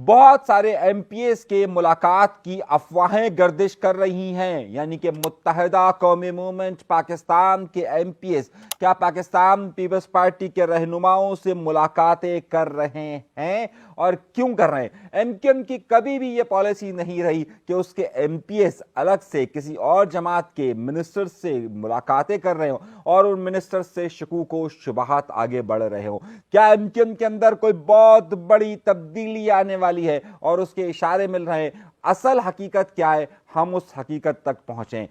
بہت سارے M P S کے ملاقات کی افواہیں گردش کر رہی ہیں، یعنی کہ متحدہ قومی موومنٹ پاکستان کے ایم پی ایس کیا پاکستان پیپلز پارٹی کے رہنماؤں سے ملاقاتیں کر رہے ہیں، اور کیوں کر رہے ہیں؟ ایم کیو ایم کی کبھی بھی یہ پالیسی نہیں رہی کہ اس کے ایم پی ایس الگ سے کسی اور جماعت کے منسٹر سے ملاقاتیں کر رہے ہوں اور ان منسٹر سے شکوک و شبہات آگے بڑھ رہے ہوں۔ کیا ایم کیو ایم کے اندر کوئی بہت بڑی تبدیلی آنے والی ہے اور اس کے اشارے مل رہے ہیں؟ اصل حقیقت کیا ہے، ہم اس حقیقت تک پہنچیں۔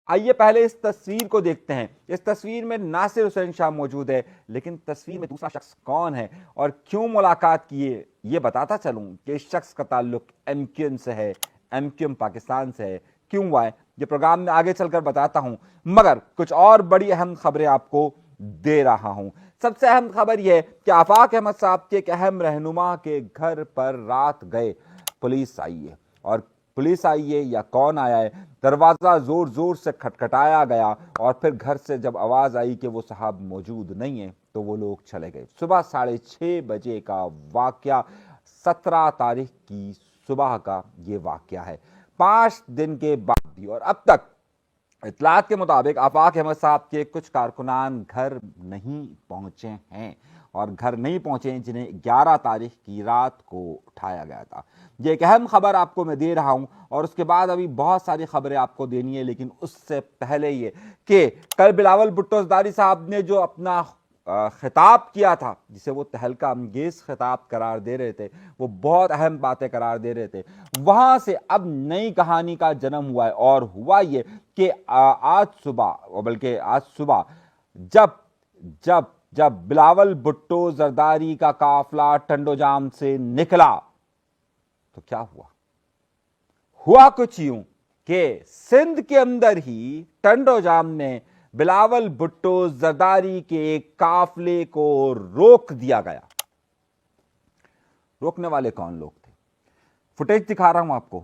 آئیے پہلے اس تصویر کو دیکھتے ہیں۔ اس تصویر میں ناصر حسین شاہ موجود ہے، لیکن تصویر میں دوسرا شخص کون ہے اور کیوں ملاقات کیے یہ بتاتا چلوں کہ اس شخص کا تعلق ایم کیو ایم سے ہے، ایم کیو ایم پاکستان سے ہے۔ کیوں ہوا ہے یہ پروگرام میں آگے چل کر بتاتا ہوں، مگر کچھ اور بڑی اہم خبریں آپ کو دے رہا ہوں۔ سب سے اہم خبر یہ ہے کہ آفاق احمد صاحب کے ایک اہم رہنما کے گھر پر رات گئے پولیس آئی ہے، اور پولیس آئی ہے یا کون آیا ہے، دروازہ زور زور سے کھٹکھٹایا گیا اور پھر گھر سے جب آواز آئی کہ وہ صاحب موجود نہیں ہیں تو وہ لوگ چلے گئے۔ صبح 6:30 بجے کا واقعہ، 17 تاریخ کی صبح کا یہ واقعہ ہے، 5 دن کے بعد بھی، اور اب تک اطلاعات کے مطابق آفاق احمد صاحب کے کچھ کارکنان گھر نہیں پہنچے ہیں، اور گھر نہیں پہنچے ہیں جنہیں 11 تاریخ کی رات کو اٹھایا گیا تھا۔ یہ ایک اہم خبر آپ کو میں دے رہا ہوں، اور اس کے بعد ابھی بہت ساری خبریں آپ کو دینی ہے، لیکن اس سے پہلے یہ کہ کل بلاول بھٹو زرداری صاحب نے جو اپنا خطاب کیا تھا، جسے وہ تہلکہ انگیز خطاب قرار دے رہے تھے، وہ بہت اہم باتیں قرار دے رہے تھے، وہاں سے اب نئی کہانی کا جنم ہوا ہے، اور ہوا یہ کہ آج صبح جب بلاول بھٹو زرداری کا قافلہ ٹنڈو جام سے نکلا تو کیا ہوا کچھ یوں کہ سندھ کے اندر ہی ٹنڈو جام میں بلاول بھٹو زرداری کے ایک قافلے کو روک دیا گیا۔ روکنے والے کون لوگ تھے؟ فوٹیج دکھا رہا ہوں آپ کو۔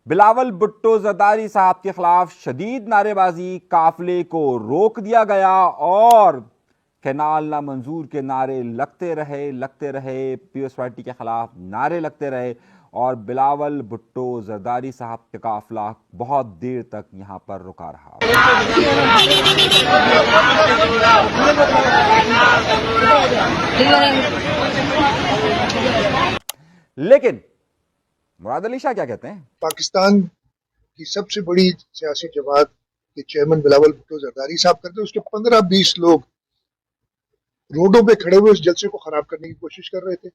بلاول بھٹو زرداری صاحب کے خلاف شدید نعرے بازی، قافلے کو روک دیا گیا، اور کینال نامنظور کے نعرے لگتے رہے، پیپلز پارٹی کے خلاف نعرے لگتے رہے، اور بلاول بھٹو زرداری صاحب کا قافلہ بہت دیر تک یہاں پر رکا رہا۔ لیکن مراد علی شاہ کیا کہتے ہیں؟ پاکستان کی سب سے بڑی سیاسی جماعت کے چیئرمین بلاول بھٹو زرداری صاحب کرتے، اس کے 15-20 لوگ روڈوں پہ کھڑے ہوئے اس جلسے کو خراب کرنے کی کوشش کر رہے تھے۔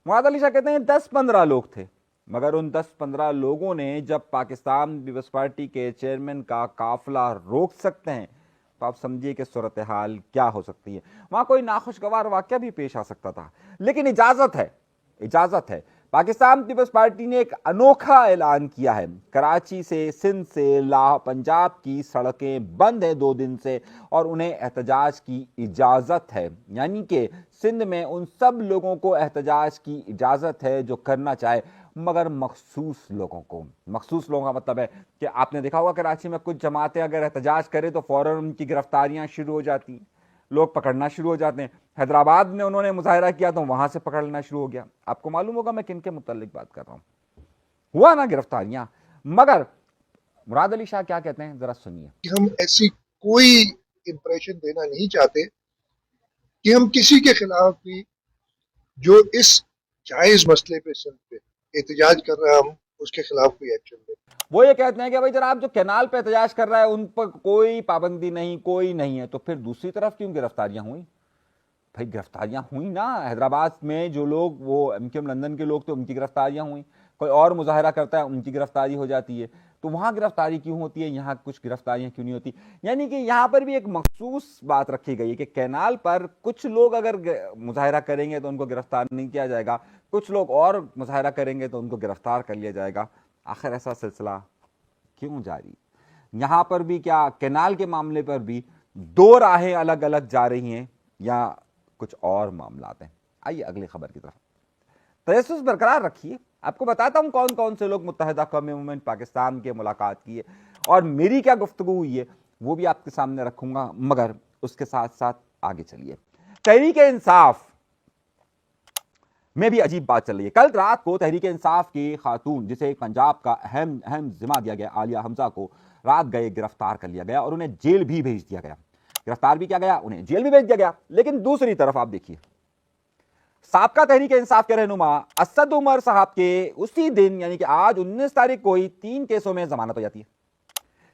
مراد علی شاہ کہتے ہیں 10-15 لوگ تھے، مگر ان 10-15 لوگوں نے جب پاکستان پیپلز پارٹی کے چیئرمین کا قافلہ روک سکتے ہیں تو آپ سمجھیے کہ صورتحال کیا ہو سکتی ہے۔ وہاں کوئی ناخوشگوار واقعہ بھی پیش آ سکتا تھا، لیکن اجازت ہے۔ پاکستان پیپلز پارٹی نے ایک انوکھا اعلان کیا ہے۔ کراچی سے، سندھ سے، پنجاب کی سڑکیں بند ہیں 2 دن سے، اور انہیں احتجاج کی اجازت ہے، یعنی کہ سندھ میں ان سب لوگوں کو احتجاج کی اجازت ہے جو کرنا چاہے، مگر مخصوص لوگوں کا مطلب ہے کہ آپ نے دیکھا ہوگا کراچی میں کچھ جماعتیں اگر احتجاج کرے تو فوراً ان کی گرفتاریاں شروع ہو جاتی ہیں، لوگ پکڑنا شروع ہو جاتے ہیں۔ حیدرآباد میں انہوں نے مظاہرہ کیا تو وہاں سے پکڑنا شروع ہو گیا۔ آپ کو معلوم ہوگا میں کن کے متعلق بات کر رہا ہوں، ہوا نا گرفتاریاں۔ مگر مراد علی شاہ کیا کہتے ہیں ذرا سنیے۔ ہم ایسی کوئی امپریشن دینا نہیں چاہتے کہ ہم کسی کے خلاف بھی جو اس جائز مسئلے پہ سندھ پہ احتجاج کر رہا ہے ہم اس کے خلاف کوئی ایکشن لیں۔ وہ یہ کہتے ہیں کہ بھائی جناب جو کینال پہ احتجاج کر رہا ہے ان پر کوئی پابندی نہیں، کوئی نہیں ہے، تو پھر دوسری طرف کیوں گرفتاریاں ہوئیں؟ بھائی گرفتاریاں ہوئیں نا، حیدرآباد میں جو لوگ وہ ایم کیو ایم لندن کے لوگ تو ان کی گرفتاریاں ہوئیں، کوئی اور مظاہرہ کرتا ہے ان کی گرفتاری ہو جاتی ہے، تو وہاں گرفتاری کیوں ہوتی ہے، یہاں کچھ گرفتاریاں کیوں نہیں ہوتی؟ یعنی کہ یہاں پر بھی ایک مخصوص بات رکھی گئی ہے کہ کینال پر کچھ لوگ اگر مظاہرہ کریں گے تو ان کو گرفتار نہیں کیا جائے گا، کچھ لوگ اور مظاہرہ کریں گے تو ان کو گرفتار کر لیا جائے گا۔ آخر ایسا سلسلہ کیوں جاری؟ یہاں پر بھی کیا کینال کے معاملے پر بھی 2 راہیں الگ الگ جا رہی ہیں یا کچھ اور معاملات ہیں؟ آئیے اگلی خبر کی طرف۔ تجسس برقرار رکھیے، آپ کو بتاتا ہوں کون کون سے لوگ متحدہ قومی موومنٹ پاکستان کے ملاقات کیے اور میری کیا گفتگو ہوئی ہے وہ بھی آپ کے سامنے رکھوں گا، مگر اس کے ساتھ ساتھ آگے چلیے۔ تحریک انصاف میں بھی عجیب بات چل رہی ہے. کل رات کو تحریک انصاف کی خاتون جسے پنجاب کا اہم ذمہ دیا گیا عالیہ حمزہ کو رات گئے گرفتار کر لیا گیا اور انہیں جیل بھی بھیج دیا گیا. گرفتار بھی کیا گیا, انہیں جیل بھی بھیج دیا گیا. لیکن دوسری طرف آپ دیکھیے سابقہ تحریک انصاف کے رہنما اسد عمر صاحب کے اسی دن یعنی کہ آج 19 تاریخ کو ہی 3 کیسوں میں ضمانت ہو جاتی ہے.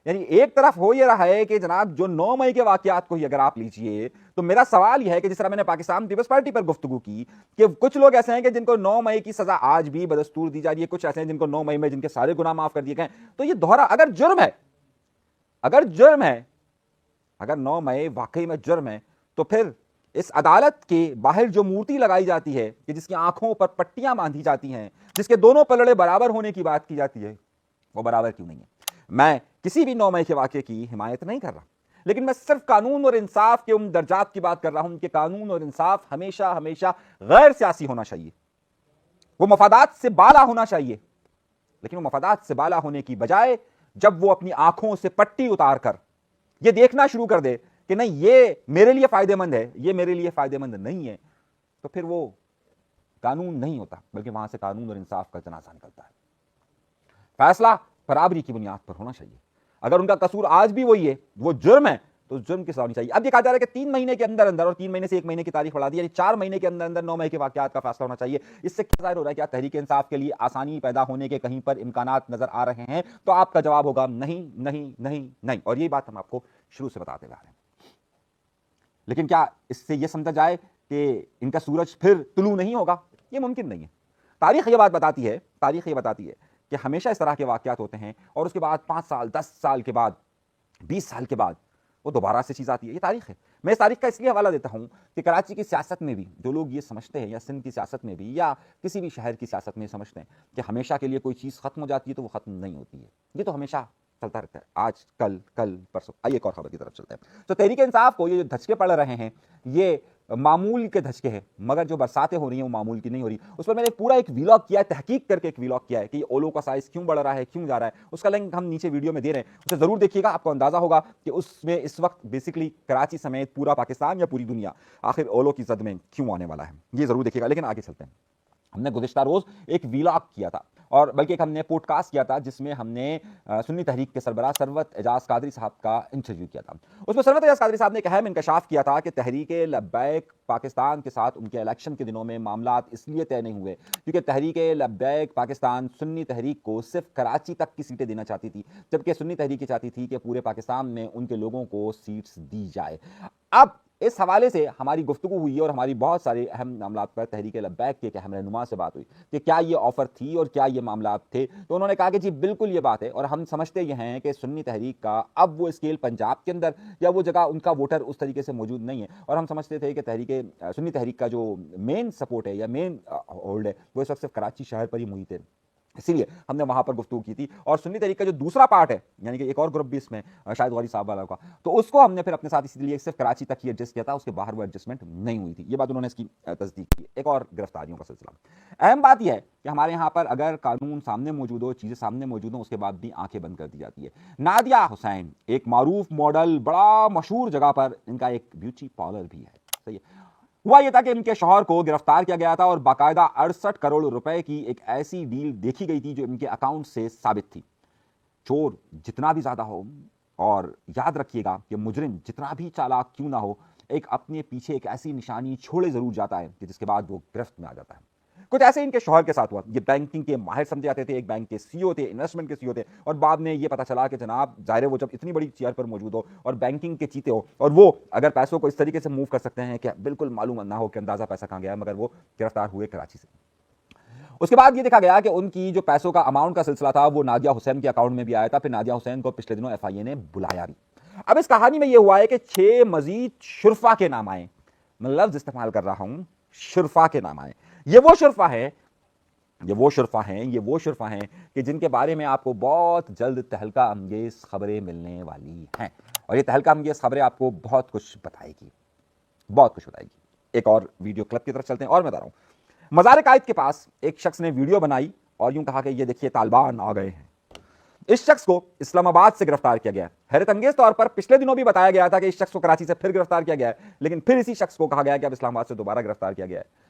یعنی ایک طرف ہو یہ رہا ہے کہ جناب جو 9 مئی کے واقعات کو ہی اگر آپ لیجئے تو میرا سوال یہ ہے کہ جس طرح میں نے پاکستان پیپلز پارٹی پر گفتگو کی کہ کچھ لوگ ایسے ہیں کہ جن کو 9 مئی کی سزا آج بھی بدستور دی جا رہی ہے, کچھ ایسے ہیں جن کو 9 مئی میں جن کے سارے گناہ معاف کر دیے گئے. تو یہ دوہرا اگر جرم ہے اگر 9 مئی واقعی میں جرم ہے تو پھر اس عدالت کے باہر جو مورتی لگائی جاتی ہے کہ جس کی آنکھوں پر پٹیاں باندھی جاتی ہیں, جس کے دونوں پلڑے برابر ہونے کی بات کی جاتی ہے, وہ برابر کیوں نہیں ہے؟ میں کسی بھی 9 مئی کے واقعے کی حمایت نہیں کر رہا, لیکن میں صرف قانون اور انصاف کے ان درجات کی بات کر رہا ہوں کہ قانون اور انصاف ہمیشہ غیر سیاسی ہونا چاہیے, وہ مفادات سے بالا ہونا چاہیے. لیکن وہ مفادات سے بالا ہونے کی بجائے جب وہ اپنی آنکھوں سے پٹی اتار کر یہ دیکھنا شروع کر دے کہ نہیں یہ میرے لیے فائدہ مند ہے, یہ میرے لیے فائدہ مند نہیں ہے, تو پھر وہ قانون نہیں ہوتا بلکہ وہاں سے قانون اور انصاف کا جنازہ نکلتا ہے. فیصلہ برابری کی بنیاد پر ہونا چاہیے. اگر ان کا قصور آج بھی وہی ہے, وہ جرم ہے, تو جرم کی سزا ہونی چاہیے. اب یہ کہا جا رہا ہے کہ 3 مہینے کے اندر اور 3 مہینے سے 1 مہینے کی تاریخ بڑھا دی, یعنی 4 مہینے کے اندر 9 مئی کے واقعات کا فیصلہ ہونا چاہیے. اس سے کیا ظاہر ہو رہا ہے کہ تحریک انصاف کے لیے آسانی پیدا ہونے کے کہیں پر امکانات نظر آ رہے ہیں؟ تو آپ کا جواب ہوگا نہیں نہیں نہیں نہیں, اور یہی بات ہم آپ کو شروع سے بتاتے رہے ہیں. لیکن کیا اس سے یہ سمجھا جائے کہ ان کا سورج پھر طلوع نہیں ہوگا؟ یہ ممکن نہیں ہے. تاریخ یہ بات بتاتی ہے کہ ہمیشہ اس طرح کے واقعات ہوتے ہیں اور اس کے بعد 5 سال 10 سال کے بعد 20 سال کے بعد وہ دوبارہ سے چیز آتی ہے. یہ تاریخ ہے. میں اس تاریخ کا اس لیے حوالہ دیتا ہوں کہ کراچی کی سیاست میں بھی جو لوگ یہ سمجھتے ہیں, یا سندھ کی سیاست میں بھی, یا کسی بھی شہر کی سیاست میں سمجھتے ہیں کہ ہمیشہ کے لیے کوئی چیز ختم ہو جاتی ہے, تو وہ ختم نہیں ہوتی ہے. یہ تو ہمیشہ چلتا رہتا ہے, آج کل پرسوں. آئیے ایک اور خبر کی طرف چلتے ہیں. تو تحریک انصاف کو یہ جو دھچکے پڑ رہے ہیں یہ معمول کے دھچکے ہیں, مگر جو برساتیں ہو رہی ہیں وہ معمول کی نہیں ہو رہی. اس پر میں نے پورا ایک ویلاگ کیا ہے, تحقیق کر کے ایک ویلاگ کیا ہے کہ یہ اولو کا سائز کیوں بڑھ رہا ہے, کیوں جا رہا ہے. اس کا لنک ہم نیچے ویڈیو میں دے رہے ہیں, اسے ضرور دیکھیے گا. آپ کو اندازہ ہوگا کہ اس میں اس وقت بیسیکلی کراچی سمیت پورا پاکستان یا پوری دنیا آخر اولو کی زد میں کیوں آنے والا ہے, یہ ضرور دیکھیے گا. لیکن آگے چلتے ہیں. ہم نے گزشتہ روز ایک ویلاگ کیا تھا, اور بلکہ ایک ہم نے پوڈ کاسٹ کیا تھا جس میں ہم نے سنی تحریک کے سربراہ ثروت اعجاز قادری صاحب کا انٹرویو کیا تھا. اس میں ثروت اعجاز قادری صاحب نے ایک اہم انکشاف کیا تھا کہ تحریک لبیک پاکستان کے ساتھ ان کے الیکشن کے دنوں میں معاملات اس لیے طے نہیں ہوئے کیونکہ تحریک لبیک پاکستان سنی تحریک کو صرف کراچی تک کی سیٹیں دینا چاہتی تھی, جبکہ سنی تحریک چاہتی تھی کہ پورے پاکستان میں ان کے لوگوں کو سیٹس دی جائے. اب اس حوالے سے ہماری گفتگو ہوئی اور ہماری بہت سارے اہم معاملات پر تحریک لبیک کے ایک اہم رہنما سے بات ہوئی کہ کیا یہ آفر تھی اور کیا یہ معاملات تھے. تو انہوں نے کہا کہ جی بالکل یہ بات ہے, اور ہم سمجھتے یہ ہیں کہ سنی تحریک کا اب وہ اسکیل پنجاب کے اندر یا وہ جگہ ان کا ووٹر اس طریقے سے موجود نہیں ہے, اور ہم سمجھتے تھے کہ سنی تحریک کا جو مین سپورٹ ہے یا مین ہولڈ ہے وہ اس وقت صرف کراچی شہر پر ہی محیط ہے. اسی لیے ہم نے وہاں پر گفتگو کی تھی. اور سنی تحریک کا جو دوسرا پارٹ ہے, یعنی کہ ایک اور گروپ بھی اس میں شاہد غوری صاحب والا کا, تو اس کو ہم نے پھر اپنے ساتھ اسی لیے صرف کراچی تک ہی ایڈجسٹ کیا تھا, اس کے باہر وہ ایڈجسٹمنٹ نہیں ہوئی تھی. یہ بات انہوں نے اس کی تصدیق کی. ایک اور گرفتاریوں کا سلسلہ. اہم بات یہ ہے کہ ہمارے یہاں پر اگر قانون سامنے موجود ہو, چیزیں سامنے موجود ہوں, اس کے بعد بھی آنکھیں بند کر دی جاتی ہے. نادیہ حسین ایک معروف ماڈل, بڑا مشہور جگہ پر ان کا ایک بیوٹی پارلر بھی ہے. صحیح ہے. ہوا یہ تھا کہ ان کے شوہر کو گرفتار کیا گیا تھا اور باقاعدہ 68 کروڑ روپے کی ایک ایسی ڈیل دیکھی گئی تھی جو ان کے اکاؤنٹ سے ثابت تھی. چور جتنا بھی زیادہ ہو, اور یاد رکھیے گا کہ مجرم جتنا بھی چالاک کیوں نہ ہو, ایک اپنے پیچھے ایک ایسی نشانی چھوڑے ضرور جاتا ہے کہ جس کے بعد وہ گرفت میں آ جاتا ہے. کچھ ایسے ان کے شوہر کے ساتھ ہوا. یہ بینکنگ کے ماہر سمجھے جاتے تھے, ایک بینک کے سی او تھے, انویسٹمنٹ کے سی او تھے, اور بعد میں یہ پتا چلا کہ جناب ظاہر ہے وہ جب اتنی بڑی چیئر پر موجود ہو اور بینکنگ کے چیتے ہو, اور وہ اگر پیسوں کو اس طریقے سے موو کر سکتے ہیں کہ بالکل معلوم نہ ہو کہ اندازہ پیسہ کہاں گیا, مگر وہ گرفتار ہوئے کراچی سے. اس کے بعد یہ دیکھا گیا کہ ان کی جو پیسوں کا اماؤنٹ کا سلسلہ تھا وہ نادیہ حسین کے اکاؤنٹ میں بھی آیا تھا. پھر نادیہ حسین کو پچھلے دنوں ایف آئی اے نے بلایا بھی. اب اس کہانی میں یہ ہوا ہے کہ 6 مزید شرفا کے نام آئے. میں لفظ استعمال کر رہا ہوں, شرفا کے نام آئے. یہ وہ شرفا ہیں کہ جن کے بارے میں آپ کو بہت جلد تہلکہ انگیز خبریں ملنے والی ہیں, اور یہ تہلکہ انگیز خبریں آپ کو بہت کچھ بتائے گی. ایک اور ویڈیو کلپ کی طرف چلتے ہیں اور میں بتا رہا ہوں. مزار قائد کے پاس ایک شخص نے ویڈیو بنائی اور یوں کہا کہ یہ دیکھیے طالبان آ گئے ہیں. اس شخص کو اسلام آباد سے گرفتار کیا گیا. حیرت انگیز طور پر پچھلے دنوں بھی بتایا گیا تھا کہ اس شخص کو کراچی سے پھر گرفتار کیا گیا ہے, لیکن پھر اسی شخص کو کہا گیا کہ اب اسلام آباد سے دوبارہ گرفتار کیا گیا ہے.